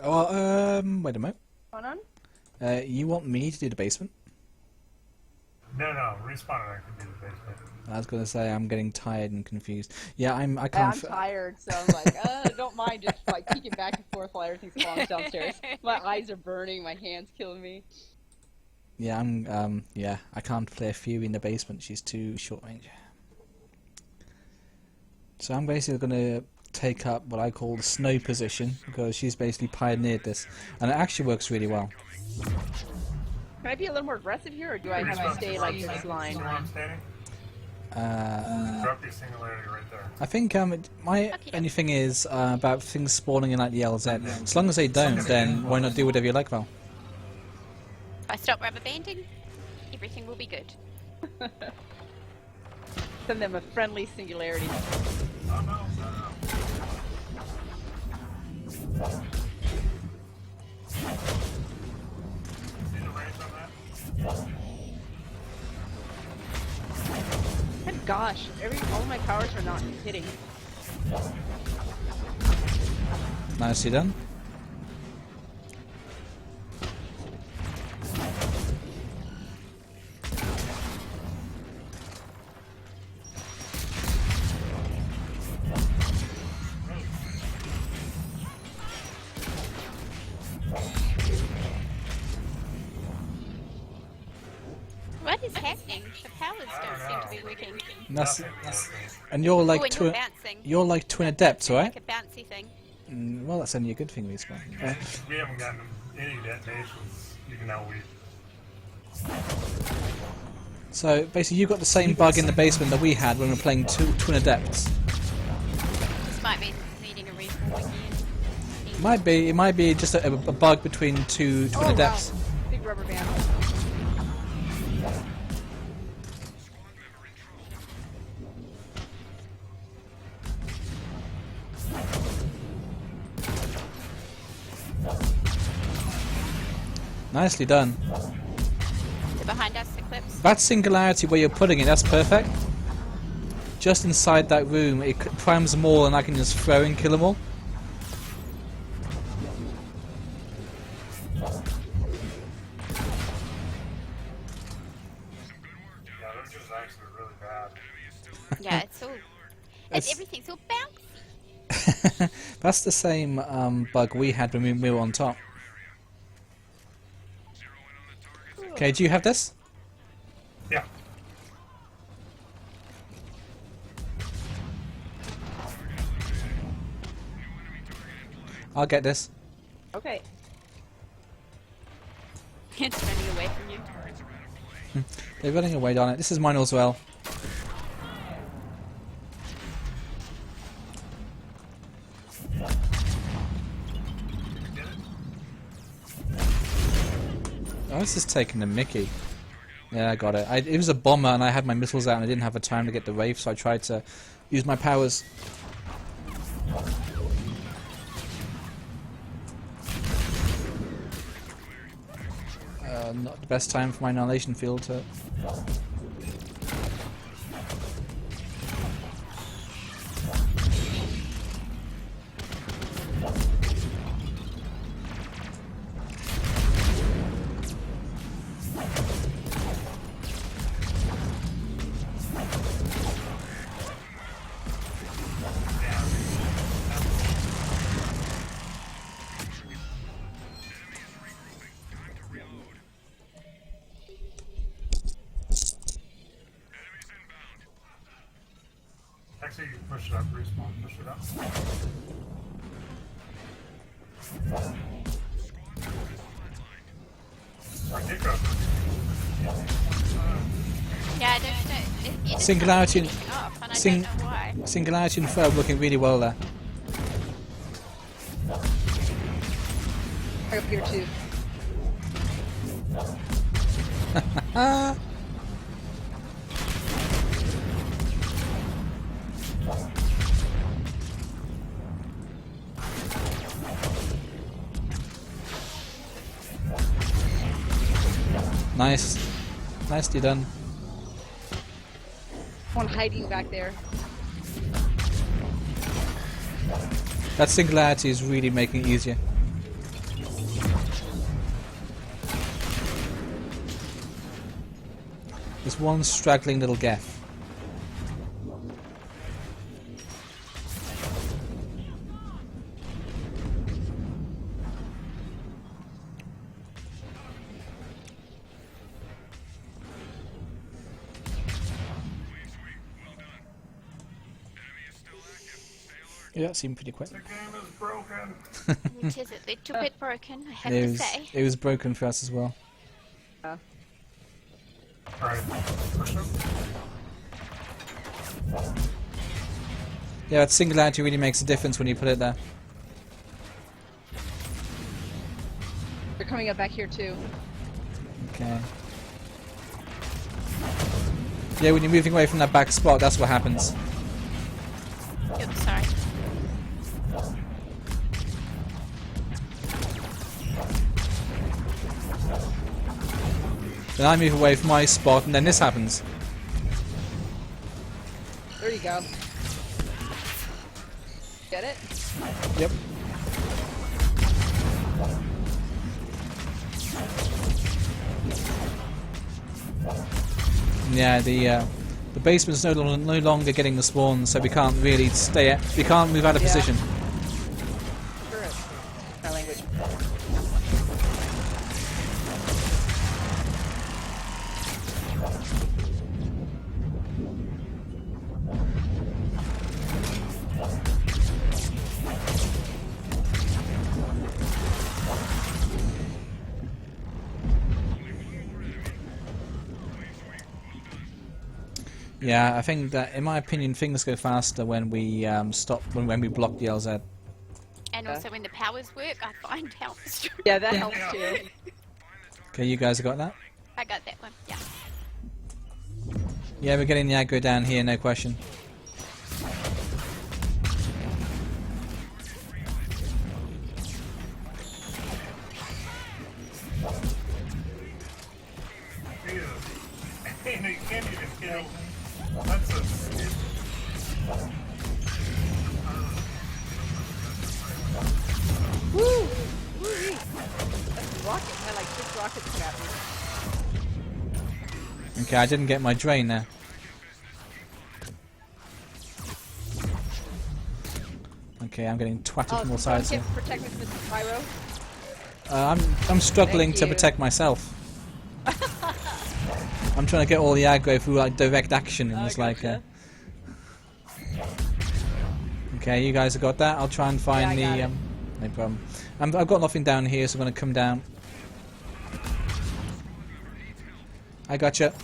Well, wait a minute. Hold on. You want me to do the basement? No, respawn and I can do the basement. I was gonna say I'm getting tired and confused. Yeah, I I'm can't. tired, so I'm like, don't mind just like peeking back and forth while everything's falling downstairs. My eyes are burning, my hands killing me. Yeah, yeah, I can't play Fury in the basement. She's too short range. So I'm basically gonna take up what I call the snow position because she's basically pioneered this, and it actually works really well. Can I be a little more aggressive here, or do I have to stay like this line? Drop your singularity right there. I think my only thing is about things spawning in like the LZ. As long as they don't, then why not do whatever you like, Val? If I stop rubber banding, everything will be good. Send them a friendly singularity. Oh no. See the range on that? And gosh, all my powers are not hitting. Nicely done. What is happening? The powers don't seem to be working. And you're like and you're bouncing. you're like twin adepts, right? Like a bouncy thing. Well, that's only a good thing, Respawn. We haven't gotten any detonations, even though we... So basically, you've got the same bug in the basement that we had when we were playing twin adepts. This might be needing a respawn again. It might be just a bug between two twin adepts. Wow. Big rubber band. Nicely done. They're behind us, Eclipse. That singularity where you're putting it, that's perfect. Just inside that room, it primes them all and I can just throw and kill them all. Yeah, they're just actually really bad. Yeah, everything's all bouncy. That's the same bug we had when we were on top. Okay, do you have this? Yeah. I'll get this. Okay. It's running away from you. They're running away, darn it. This is mine as well. Oh, this is taking the mickey. Yeah, I got it. It was a bomber and I had my missiles out and I didn't have the time to get the wraith, so I tried to use my powers. Not the best time for my annihilation field to... Actually, you push it up, respawn, push it up. I did go. Yeah, I don't know. It just Singularity keeps finishing off, and I Sing- don't know why. Singularity and Ferb looking really well there. I up here too. Nice. Nicely done. One hiding back there. That singularity is really making it easier. There's one straggling little geth. Yeah, that seemed pretty quick. The game is broken. It is a little bit broken, I have It to was, say. it was broken for us as well. Alright, push him. Yeah, that singularity really makes a difference when you put it there. They're coming up back here too. Okay. Yeah, when you're moving away from that back spot, that's what happens. Oops, sorry. Then I move away from my spot, and then this happens. There you go. Get it? Yep. Yeah, the basement's no longer getting the spawns, so we can't really we can't move out of Yeah. position. Sure is. My language. Yeah, I think that, in my opinion, things go faster when we stop when we block the LZ. And Yeah. also when the powers work, I find helps. Yeah, that helps too. Okay, you guys have got that? I got that one, yeah. Yeah, we're getting the aggro down here, no question. Ew. And he can't even kill. That's a skip. Woo! Woo-wee. That's a rocket. I like 6 rockets come at me. Okay, I didn't get my drain there. Okay, I'm getting twatted from all sides here. Protect me from this pyro. I'm struggling Thank to you. protect myself. I'm trying to get all the aggro through like direct action, and it's like. Gotcha. Okay, you guys have got that. I'll try and find Yeah, I got no problem. I've got nothing down here, so I'm going to come down. I gotcha.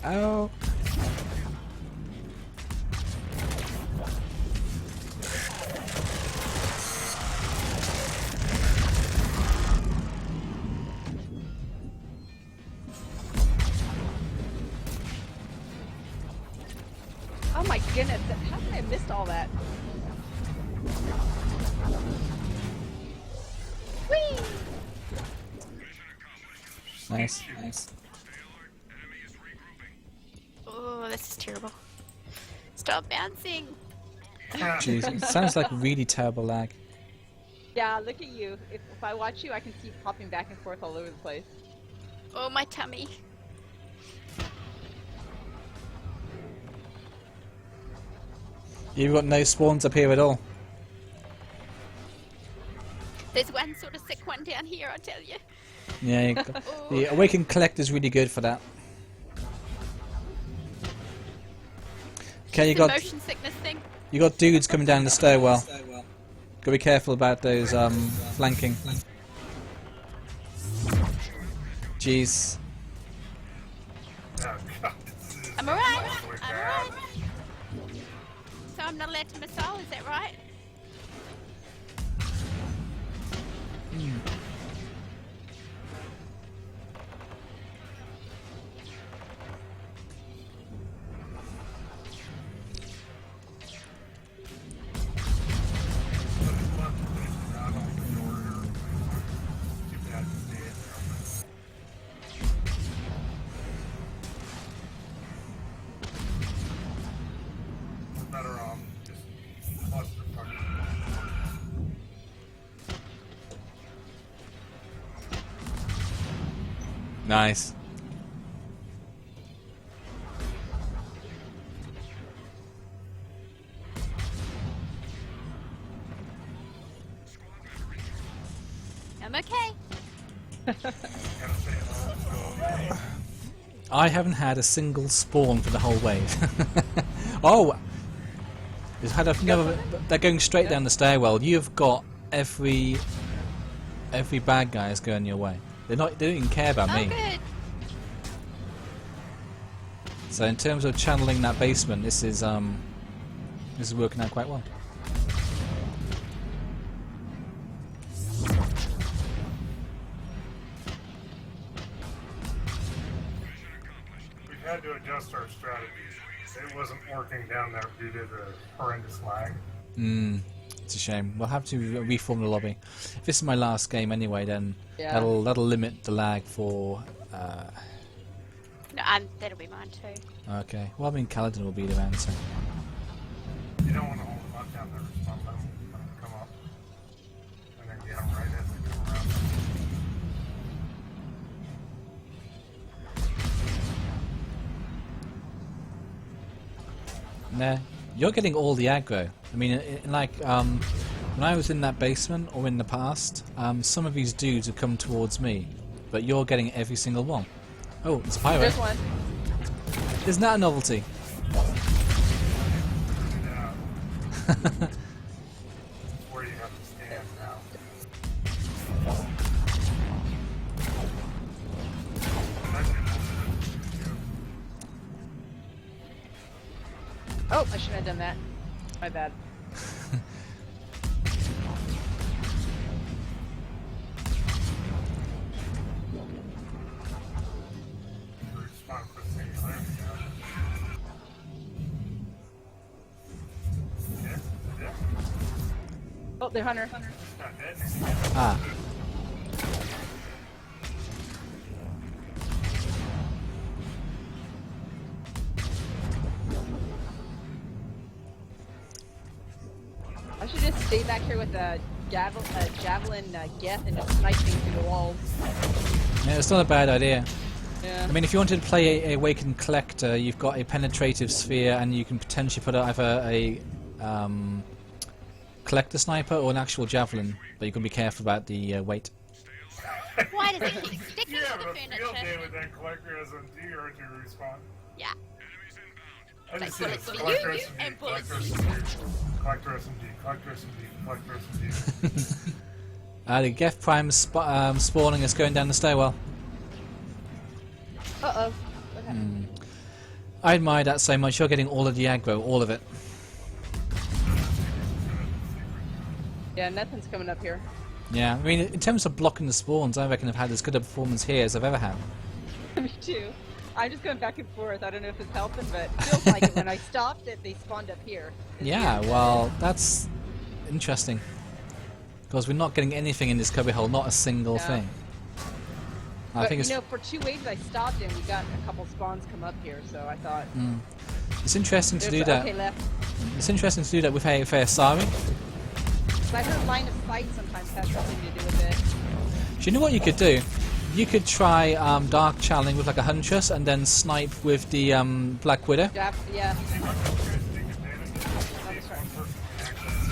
Oh. Oh my goodness, how did I have missed all that? Whee! Nice, nice. Oh, this is terrible. Stop bouncing. Jeez, it sounds like really terrible lag. Yeah, look at you. If I watch you, I can see you popping back and forth all over the place. Oh, my tummy. You've got no spawns up here at all. There's one sort of sick one down here, I'll tell you. Yeah, the Awakened Collect is really good for that. Okay, The motion sickness thing. you got dudes coming down the stairwell. Gotta be careful about those flanking. Jeez. Oh, God, this is I'm alright. awfully I'm bad. alright. So I'm not allowed to missile, is that right? Better off just cluster fucking. Nice. I'm okay. I haven't had a single spawn for the whole wave. Oh! They're going straight down the stairwell. You've got every bad guy is going your way. They don't even care about Oh, me. good. So in terms of channeling that basement, this is working out quite well. We've had to adjust our strategies. It wasn't working down there due to the horrendous lag. It's a shame. We'll have to reform the lobby. If this is my last game anyway, then Yeah. that'll limit the lag for. No, that'll be mine too. Okay. Well, I mean, Kaladin will be around, so. You don't want to hold them up down there. Let them come up. And then get them right as they come around. Nah, you're getting all the aggro. I mean, when I was in that basement or in the past, some of these dudes would come towards me, but you're getting every single one. Oh, it's a pirate. There's one. Isn't that a novelty? Where you have to stand now. Oh, I shouldn't have done that. My bad. Respawn for singularity. Yeah. Oh, they're Hunter. Not dead. Ah. I should just stay back here with a javelin geth and just snipe things through the walls. Yeah, it's not a bad idea. Yeah. I mean, if you wanted to play a Awakened Collector, you've got a penetrative sphere, and you can potentially put either a collector sniper or an actual javelin, but you've got to be careful about the weight. Why does it keep sticking You to have the a field day furniture? with that collector as a D or to respawn. Yeah. I just Like said it's bullets for collector you SMG, and bullets collector for SMG, collector SMG, collector SMG, collector SMG. The Geth Prime spawning is going down the stairwell. Uh-oh. What happened? I admire that so much. You're getting all of the aggro, all of it. Yeah, nothing's coming up here. Yeah, I mean, in terms of blocking the spawns, I reckon I've had as good a performance here as I've ever had. Me too. I'm just going back and forth. I don't know if it's helping, but it feels like it. When I stopped it, they spawned up here. It's Yeah, weird. well, that's interesting. Because we're not getting anything in this cubbyhole, not a single Yeah. thing. I But, think you it's, know, for 2 waves I stopped and we got a couple spawns come up here, so I thought... it's interesting to there's do that. Okay left. It's interesting to do that with a Asari. So I heard line of sight sometimes has something to do with it. Do you know what you could do? You could try dark channeling with like a huntress and then snipe with the Black Widow. Yeah. Take advantage of That's right. one person can access.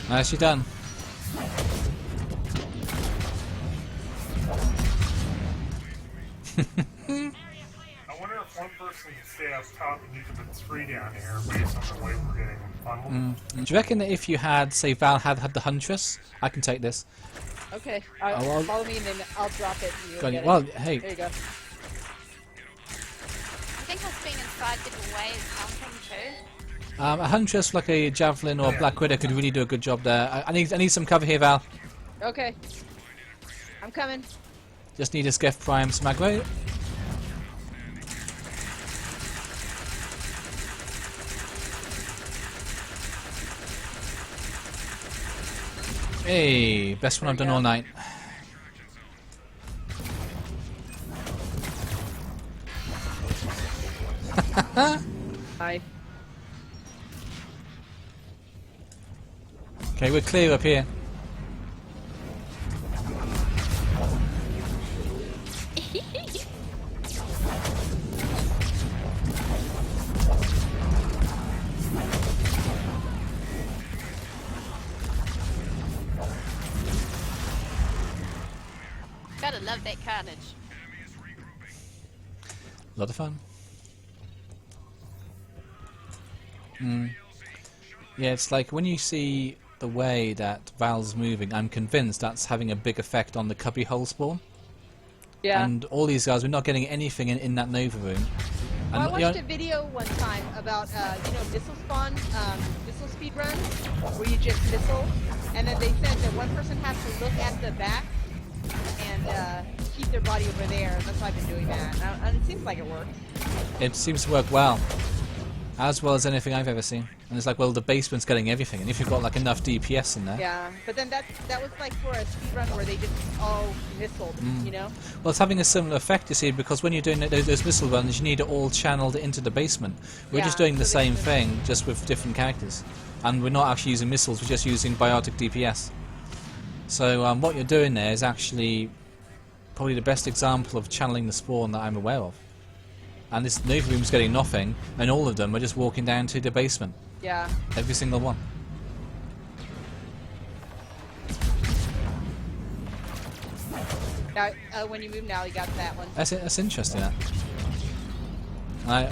Nicely done. I wonder if one person can stay up top and you can put 3 down here based on the way we're getting funneled. Do you reckon that if you had, say, Val had the huntress, I can take this? Okay. Oh, well- Follow me and then I'll drop it and you'll Got get it. Well, it. hey, There you go. I think us being inside the doorway is helping too. A huntress like a javelin or a black widow could really do a good job there. I need some cover here, Val. Okay. I'm coming. Just need a Geth Prime some aggro. Hey, best one I've done all night. Hi. Okay, we're clear up here. Gotta love that carnage. A lot of fun. Yeah, it's like when you see the way that Val's moving, I'm convinced that's having a big effect on the cubby hole spawn. Yeah. And all these guys, we're not getting anything in that Nova room. Well, And, I watched a video one time about, missile spawn, missile speed runs, where you just missile, and then they said that one person has to look at the back and keep their body over there. That's why I've been doing that. And it seems like it works. It seems to work well. As well as anything I've ever seen. And it's like, well, the basement's getting everything, and if you've got like enough DPS in there... Yeah, but then that was like for a speed run where they just all missiled, you know? Well, it's having a similar effect, you see, because when you're doing those missile runs, you need it all channeled into the basement. We're just doing the same thing, just with different characters. And we're not actually using missiles, we're just using biotic DPS. So what you're doing there is actually probably the best example of channeling the spawn that I'm aware of. And this Nova room's getting nothing, and all of them are just walking down to the basement. Yeah. Every single one. Now, when you move now, you got that one. That's interesting, that. Well,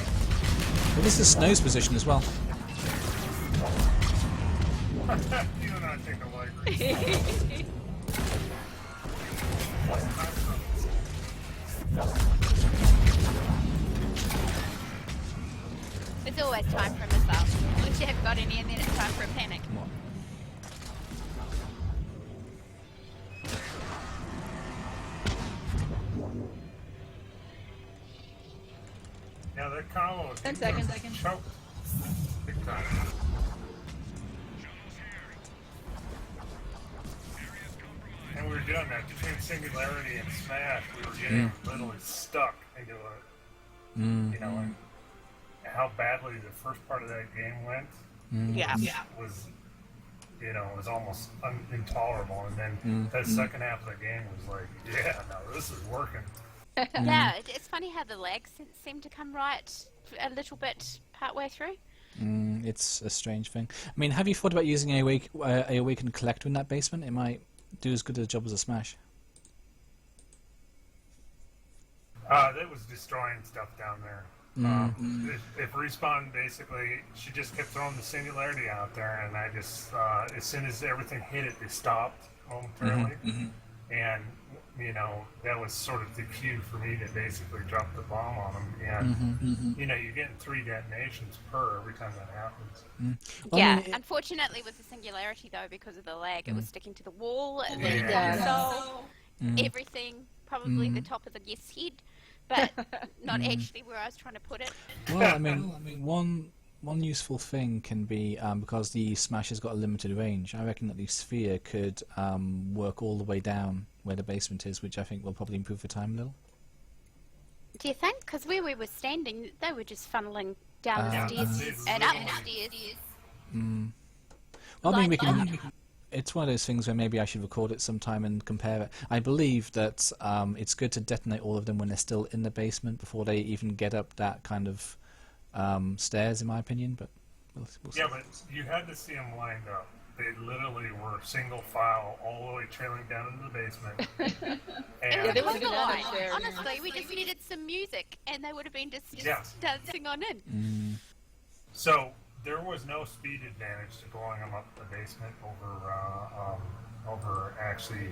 this is Snow's position as well. You and I take a library. It's always time for a missile. Once you have got any, and then it's time for a panic. Yeah, that combo is 10 seconds. choked. Big time. And we were doing that between Singularity and Smash. We were getting literally stuck into it. You know, and how badly the first part of that game went was, you know, was almost intolerable. And then that second half of the game was like, yeah, no, this is working. Yeah, it's funny how the lag seemed to come right a little bit partway through. It's a strange thing. I mean, have you thought about using a Awakened Collector in that basement? It might do as good a job as a Smash. That was destroying stuff down there. If Respawn basically, she just kept throwing the Singularity out there, and I just, as soon as everything hit it, they stopped momentarily. And, you know, that was sort of the cue for me to basically drop the bomb on them. And, you know, you're getting 3 detonations per every time that happens. Well, Yeah, I mean, unfortunately with the Singularity though, because of the lag, it was sticking to the wall, and Yeah. the console, everything, probably the top of the guest's head, but not actually where I was trying to put it. well, I mean, one useful thing can be because the Smash has got a limited range. I reckon that the Sphere could work all the way down where the basement is, which I think will probably improve the time a little. Do you think? Because where we were standing, they were just funneling down the stairs and up the stairs. Well, I mean, we can. It's one of those things where maybe I should record it sometime and compare it. I believe that it's good to detonate all of them when they're still in the basement before they even get up that kind of stairs, in my opinion. But we'll see. Yeah, but you had to see them lined up. They literally were single file all the way trailing down into the basement. And they It was would've a been line. upstairs. Honestly, we just needed some music, and they would have been just dancing on in. so there was no speed advantage to blowing them up the basement over actually,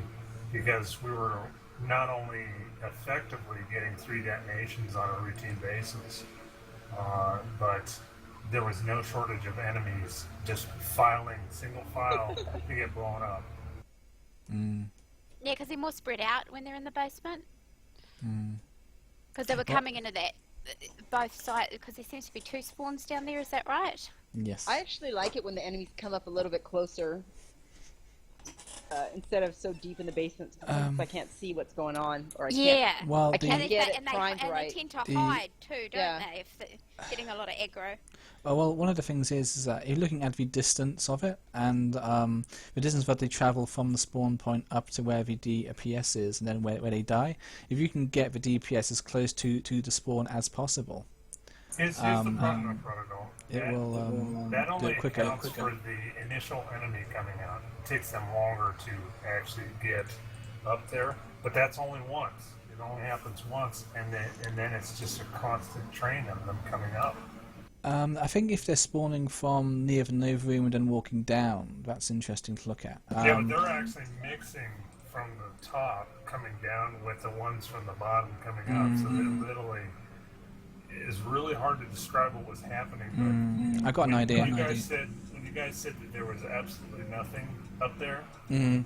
because we were not only effectively getting 3 detonations on a routine basis, but there was no shortage of enemies just filing single file to get blown up. Yeah, because they're more spread out when they're in the basement. Because they were coming into that both sides. Because there seems to be 2 spawns down there. Is that right? Yes. I actually like it when the enemies come up a little bit closer. Instead of so deep in the basement, sometimes I can't see what's going on, or I can't. Well, I the- can't And, get they, it and, they, primed and right. they tend to hide too, don't Yeah. they? If they're getting a lot of aggro. Well, one of the things is that you're looking at the distance of it, and the distance that they travel from the spawn point up to where the DPS is, and then where they die. If you can get the DPS as close to the spawn as possible, Here's the problem, Protocol. it will That do only it quicker. accounts for the initial enemy coming out. It takes them longer to actually get up there, but that's only once. It only happens once, and then it's just a constant train of them coming up. I think if they're spawning from near the Nova Room and then walking down, that's interesting to look at. Yeah, but they're actually mixing from the top coming down with the ones from the bottom coming up, so it literally is really hard to describe what was happening. But I got an idea. When you guys said that there was absolutely nothing up there,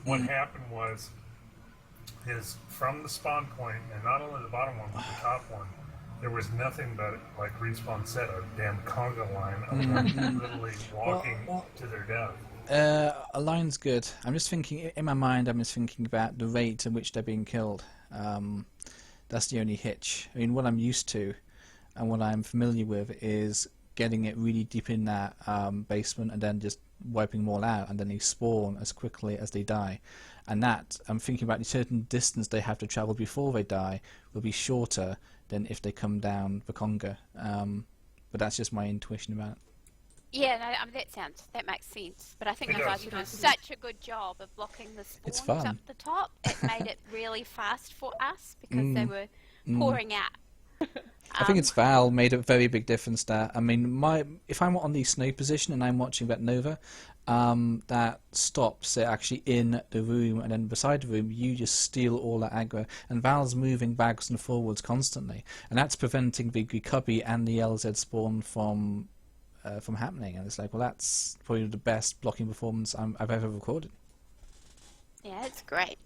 what happened was is from the spawn point, and not only the bottom one but the top one, there was nothing but, like Respawn said, a damn conga line of them literally walking to their death. A line's good. I'm just thinking, in my mind, I'm just thinking about the rate at which they're being killed. That's the only hitch. I mean, what I'm used to and what I'm familiar with is getting it really deep in that basement and then just wiping them all out, and then they spawn as quickly as they die. And that, I'm thinking about the certain distance they have to travel before they die will be shorter than if they come down the conga. But that's just my intuition about it. Yeah, no, that makes sense. But I think It those does. guys were doing such a good job of blocking the It's spawns fun. up the top. It made it really fast for us because they were pouring out. I think it's Val made a very big difference there. I mean, if I'm on the snow position and I'm watching that Nova, that stops it actually in the room, and then beside the room you just steal all that aggro, and Val's moving backwards and forwards constantly, and that's preventing the cubby and the LZ spawn from happening. And it's like, well, that's probably the best blocking performance I've ever recorded. Yeah, it's great.